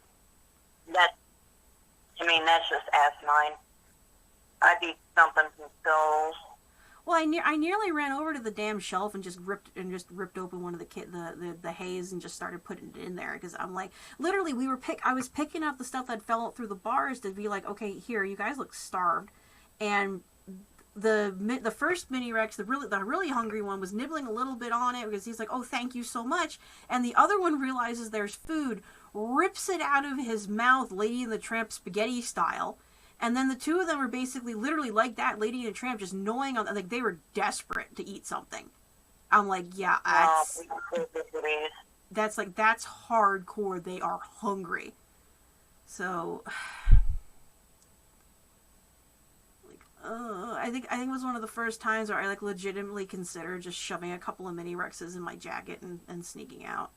That's just asinine. I'd be thumping some skulls. Well, I nearly ran over to the damn shelf and just ripped open one of the haze and just started putting it in there, because I'm like, literally I was picking up the stuff that fell out through the bars to be like, okay, here, you guys look starved, and the first mini Rex, the really hungry one, was nibbling a little bit on it because he's like, oh, thank you so much, and the other one realizes there's food, rips it out of his mouth, Lady and the Tramp spaghetti style. And then the two of them are basically literally like that, Lady and the Tramp, just gnawing on, like they were desperate to eat something. I'm like, yeah, that's hardcore. They are hungry. So, like, I think it was one of the first times where I like legitimately considered just shoving a couple of mini Rexes in my jacket and sneaking out,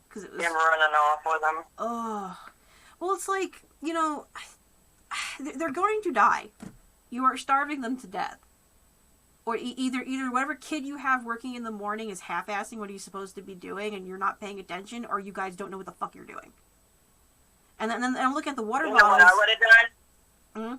because it was and running off with them. Well, it's like, you know, they're going to die. You are starving them to death. Or either whatever kid you have working in the morning is half-assing what he's supposed to be doing and you're not paying attention, or you guys don't know what the fuck you're doing. And then I'm looking at the water bottles. You know what I would have done? Mm-hmm.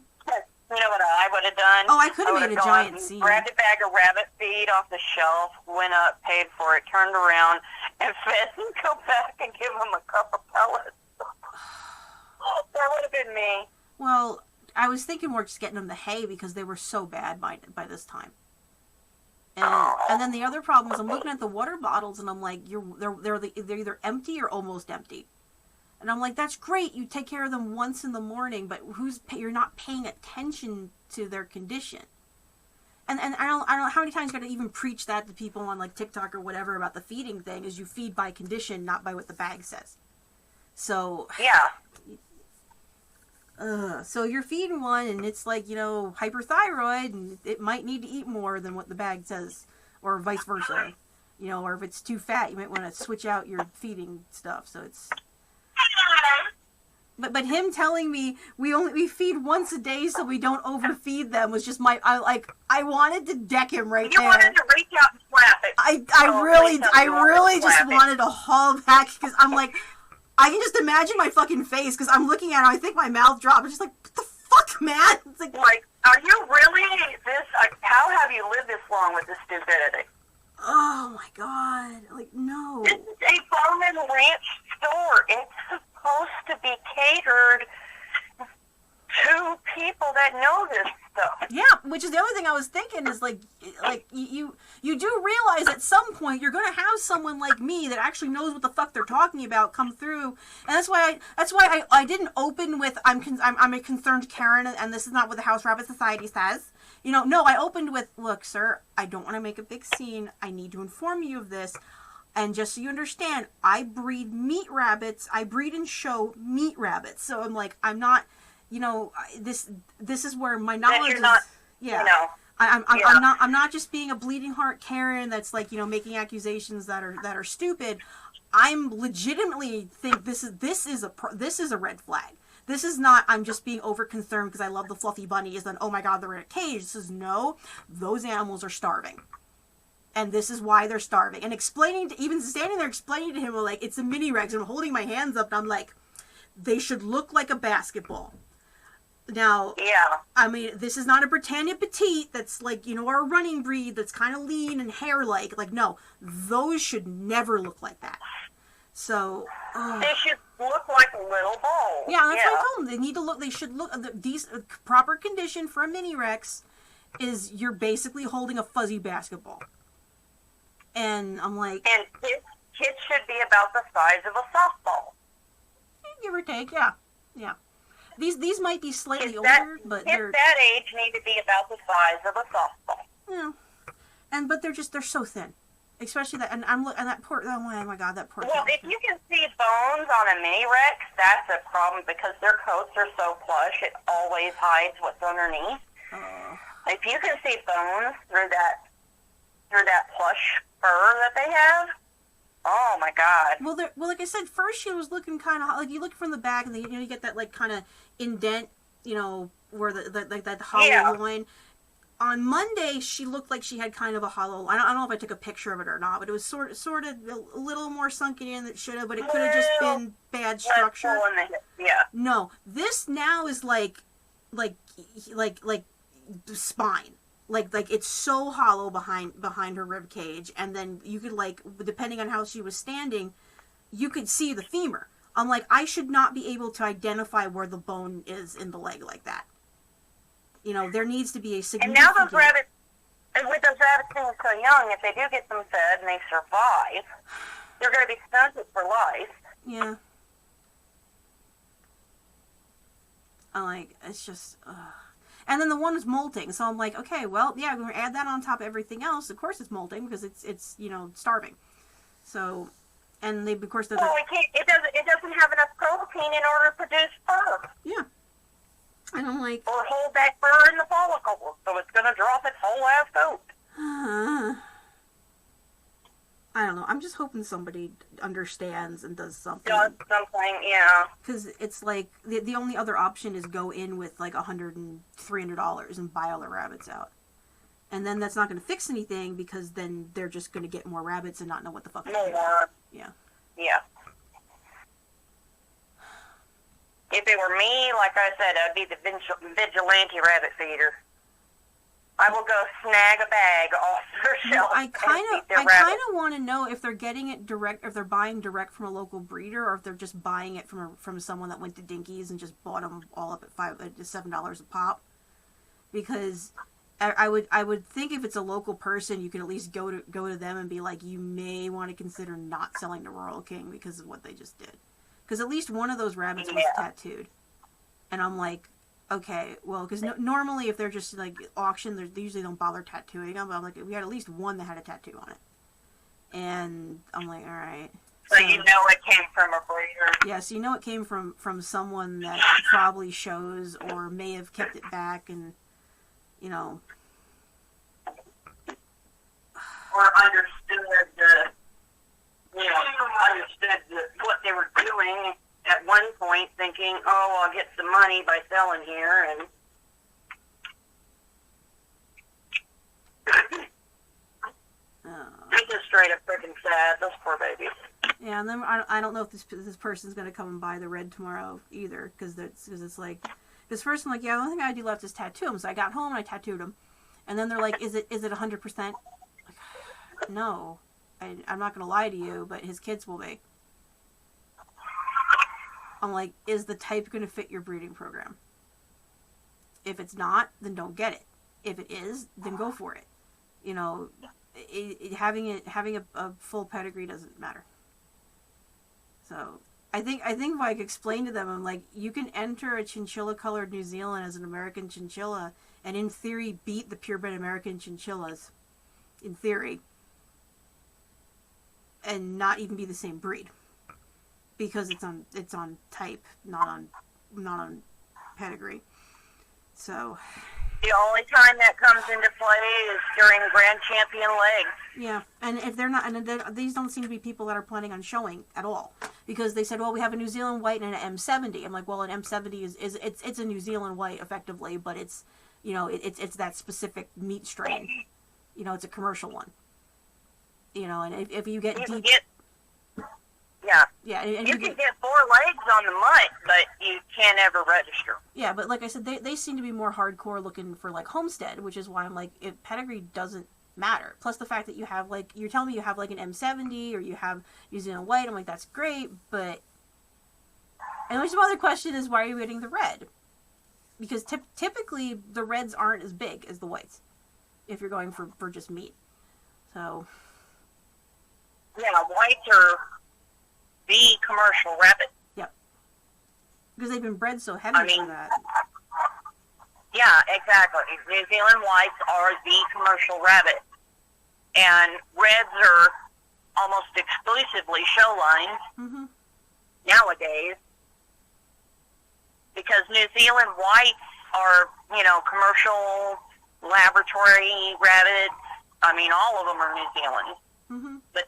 You know what I would have done? Oh, I could have made a giant scene. Grabbed a bag of rabbit feed off the shelf, went up, paid for it, turned around, and fed and go back and give them a cup of pellets. That would have been me. Well, I was thinking more just getting them the hay because they were so bad by this time. And then the other problem is I'm looking at the water bottles and I'm like, they're either empty or almost empty. And I'm like, that's great. You take care of them once in the morning, but you're not paying attention to their condition. And I don't know how many times you got to even preach that to people on like TikTok or whatever about the feeding thing, is you feed by condition, not by what the bag says. So Yeah. So you're feeding one and it's like, hyperthyroid, and it might need to eat more than what the bag says, or vice versa. Or if it's too fat, you might want to switch out your feeding stuff. So it's... But him telling me we feed once a day so we don't overfeed them was just I wanted to deck him right there. You wanted to reach out and slap it. I really just wanted to haul back, because I'm like, I can just imagine my fucking face, because I'm looking at him, I think my mouth dropped. It's just like, what the fuck, man? It's like, are you really how have you lived this long with this stupidity? Oh my god, like, no. This is a Bowman Ranch store. It's supposed to be catered to people that know this stuff. Yeah, which is the other thing I was thinking is like you do realize at some point you're gonna have someone like me that actually knows what the fuck they're talking about come through, and that's why I didn't open with I'm a concerned Karen, and this is not what the House Rabbit Society says. No, I opened with, look, sir, I don't want to make a big scene. I need to inform you of this. And just so you understand, I breed meat rabbits. I breed and show meat rabbits. So I'm like, I'm not, this is where my knowledge is. Yeah. I'm not just being a bleeding heart Karen that's like, making accusations that are stupid. I'm legitimately think this is a red flag. This is not, I'm just being over concerned because I love the fluffy bunnies and, oh my god, they're in a cage. This is, no, those animals are starving. And this is why they're starving. And even standing there explaining to him, like, it's a mini Rex, and I'm holding my hands up, and I'm like, they should look like a basketball. Now, yeah. I mean, this is not a Britannia Petite that's like, our running breed that's kind of lean and hair-like. Like, no, those should never look like that. So, they should look like little balls. Yeah, that's what I told them. They should look, these proper condition for a mini Rex is you're basically holding a fuzzy basketball. And I'm like... And kids should be about the size of a softball. Give or take, yeah. Yeah. These might be slightly older, but they're... Kids that age need to be about the size of a softball. Yeah. But they're so thin. Especially that, and that poor, oh my god, that poor... Well, if you can see bones on a mini Rex, that's a problem, because their coats are so plush, it always hides what's underneath. If you can see bones through that plush fur that they have, oh my god. Well, like I said, first she was looking kind of like, you look from the back and you get that like kind of indent, where that hollow loin. On Monday, she looked like she had kind of a hollow. I don't know if I took a picture of it or not, but it was sort of a little more sunken in than it should have. But it could have just been bad structure. Yeah. No, this now is like spine. Like it's so hollow behind her rib cage, and then you could, like, depending on how she was standing, you could see the femur. I'm like, I should not be able to identify where the bone is in the leg like that. There needs to be a significant... And now those rabbits, and with those rabbits being so young, if they do get them fed and they survive, they're going to be stunted for life. Yeah. I'm like, it's just... And then the one is molting, so I'm like, okay, well, yeah, we're going to add that on top of everything else. Of course it's molting, because it's starving. So, and they, of course... Well, it doesn't have enough protein in order to produce fur. Yeah. And I'm like... Or hold that fur in the follicle, so it's going to drop its whole ass coat. I don't know. I'm just hoping somebody understands and does something. Does something, yeah. Because it's like, the only other option is go in with like $100 and $300 and buy all the rabbits out. And then that's not going to fix anything, because then they're just going to get more rabbits and not know what the fuck to do. Yeah. Yeah. If it were me, like I said, I'd be the vigilante rabbit feeder. I will go snag a bag off their shelf. I kind of want to know if they're getting it direct, if they're buying direct from a local breeder, or if they're just buying it from someone that went to Dinkies and just bought them all up at $7 a pop. Because I would think if it's a local person, you can at least go to them and be like, you may want to consider not selling the Royal King because of what they just did. Because at least one of those rabbits was tattooed. And I'm like, okay, well, because normally if they're just like auctioned, they usually don't bother tattooing them. But I'm like, we had at least one that had a tattoo on it. And I'm like, all right. So you know it came from a breeder. Yeah, so you know it came from someone that probably shows or may have kept it back and, you know. Or understood what they were doing at one point, thinking, oh, I'll get some money by selling here, and it's just straight up freaking sad. Those poor babies. Yeah, and then I don't know if this person's gonna come and buy the red tomorrow either, because it's like, this first I'm like, yeah, the only thing I do left is tattoo him. So I got home and I tattooed him, and then they're like, is it 100%? No, I'm not gonna lie to you, but his kids will be. I'm like, is the type gonna fit your breeding program? If it's not, then don't get it. If it is, then go for it. You know, having a full pedigree doesn't matter. So I think if I could explain to them, I'm like, you can enter a chinchilla-colored New Zealand as an American chinchilla, and in theory beat the purebred American chinchillas, in theory, and not even be the same breed, because it's on type, not on pedigree. So the only time that comes into play is during Grand Champion legs. Yeah, and if they're not, and these don't seem to be people that are planning on showing at all, because they said, well, we have a New Zealand white and an M70. I'm like, well, an M70 is it's a New Zealand white effectively, but it's, you know, it's that specific meat strain. You know, it's a commercial one. You know, and if you get deep. Yeah, and you can get 4 legs on the mutt, but you can't ever register. Yeah, but like I said, they seem to be more hardcore looking for like homestead, which is why I'm like, if pedigree doesn't matter. Plus the fact that you have like, you're telling me you have like an M70 or you have New Zealand white, I'm like, that's great, but. And there's some other question is, why are you getting the red? Because typically the reds aren't as big as the whites, if you're going for just meat. So. Yeah, whites are the commercial rabbit. Yep. Because they've been bred so heavy for that. Yeah, exactly. New Zealand whites are the commercial rabbit. And reds are almost exclusively show lines nowadays. Because New Zealand whites are, you know, commercial laboratory rabbits. I mean, all of them are New Zealand. But